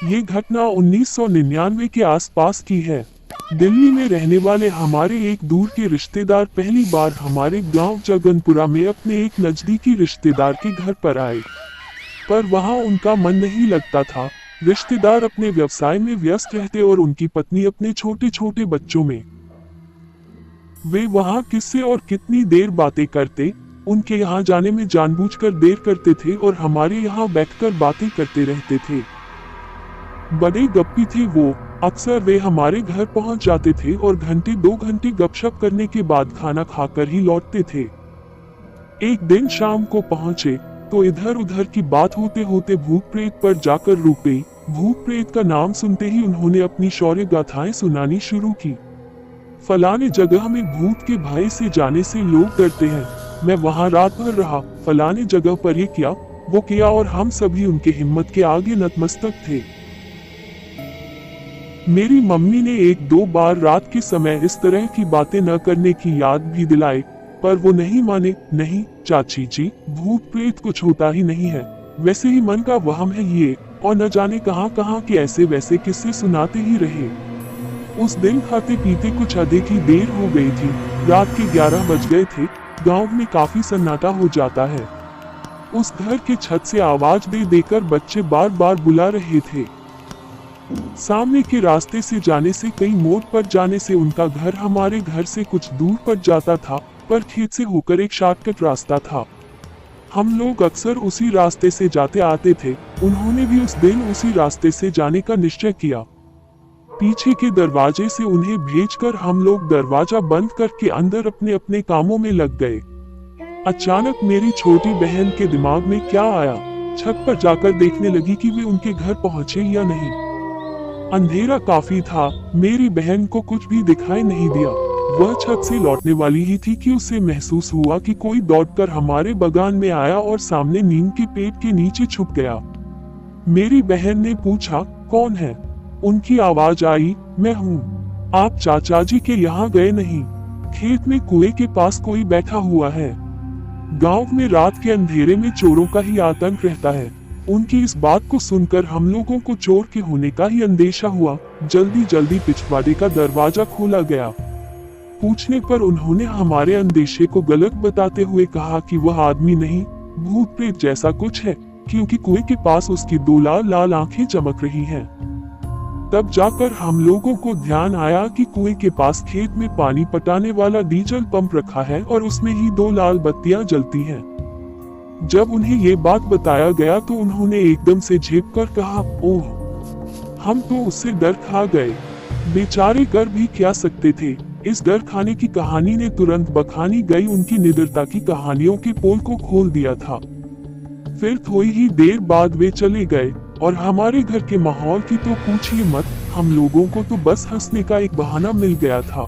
ये घटना 1999 के आसपास की है। दिल्ली में रहने वाले हमारे एक दूर के रिश्तेदार पहली बार हमारे गांव जगनपुरा में अपने एक नजदीकी रिश्तेदार के घर पर आए, पर वहां उनका मन नहीं लगता था। रिश्तेदार अपने व्यवसाय में व्यस्त रहते और उनकी पत्नी अपने छोटे छोटे बच्चों में। वे वहां किससे और कितनी देर बातें करते, उनके यहाँ जाने में जानबूझकर देर करते थे और हमारे यहाँ बैठकर बातें करते रहते थे। बड़े गप्पी थे वो। अक्सर वे हमारे घर पहुंच जाते थे और घंटे 2 घंटे गपशप करने के बाद खाना खाकर ही लौटते थे। एक दिन शाम को पहुंचे तो इधर उधर की बात होते होते भूत प्रेत पर जाकर रुक गई। भूत प्रेत का नाम सुनते ही उन्होंने अपनी शौर्य गाथाएं सुनानी शुरू की। फलाने जगह में भूत के भय से जाने से लोग डरते हैं। मैं वहां रात भर रहा, फलाने जगह पर ये किया, वो किया, और हम सभी उनके हिम्मत के आगे नतमस्तक थे। मेरी मम्मी ने 1-2 बार रात के समय इस तरह की बातें न करने की याद भी दिलाई, पर वो नहीं माने। नहीं चाची जी, भूत प्रेत कुछ होता ही नहीं है, वैसे ही मन का वहम है ये, और न जाने कहां कहां के ऐसे वैसे किस्से सुनाते ही रहे। उस दिन खाते पीते कुछ अधिक ही देर हो गई थी। रात के 11 बज गए थे। गांव में काफी सन्नाटा हो जाता है। उस घर के छत से आवाज दे देकर बच्चे बार बार बुला रहे थे। सामने के रास्ते से जाने से, कई मोड़ पर जाने से उनका घर हमारे घर से कुछ दूर पर जाता था, पर खेत से होकर एक शॉर्टकट रास्ता था। हम लोग अक्सर उसी रास्ते से जाते आते थे। उन्होंने भी उस दिन उसी रास्ते से जाने का निश्चय किया। पीछे के दरवाजे से उन्हें भेजकर हम लोग दरवाजा बंद करके अंदर अपने अपने कामों में लग गए। अचानक मेरी छोटी बहन के दिमाग में क्या आया, छत पर जाकर देखने लगी कि वे उनके घर पहुंचे या नहीं। अंधेरा काफी था, मेरी बहन को कुछ भी दिखाई नहीं दिया। वह छत से लौटने वाली ही थी कि उसे महसूस हुआ कि कोई दौड़कर हमारे बागान में आया और सामने नीम के पेड़ के नीचे छुप गया। मेरी बहन ने पूछा, कौन है? उनकी आवाज आई, मैं हूँ। आप चाचा जी के यहाँ गए नहीं? खेत में कुएं के पास कोई बैठा हुआ है। गांव में रात के अंधेरे में चोरों का ही आतंक रहता है। उनकी इस बात को सुनकर हम लोगों को चोर के होने का ही अंदेशा हुआ। जल्दी जल्दी पिछवाड़े का दरवाजा खोला गया। पूछने पर उन्होंने हमारे अंदेशे को गलत बताते हुए कहा कि वह आदमी नहीं, भूत प्रेत जैसा कुछ है, क्योंकि कुएं के पास उसकी 2 लाल लाल आंखें चमक रही हैं। तब जाकर हम लोगों को ध्यान आया कि कुएं के पास खेत में पानी पटाने वाला डीजल पंप रखा है और उसमें ही 2 लाल बत्तियां जलती हैं। जब उन्हें ये बात बताया गया तो उन्होंने एकदम से झेप कर कहा, ओह, हम तो उससे डर खा गए। बेचारे कर भी क्या सकते थे। इस डर खाने की कहानी ने तुरंत बखानी गई उनकी निडरता की कहानियों के पोल को खोल दिया था। फिर थोड़ी ही देर बाद वे चले गए और हमारे घर के माहौल की तो पूछिए मत। हम लोगों को तो बस हंसने का एक बहाना मिल गया था।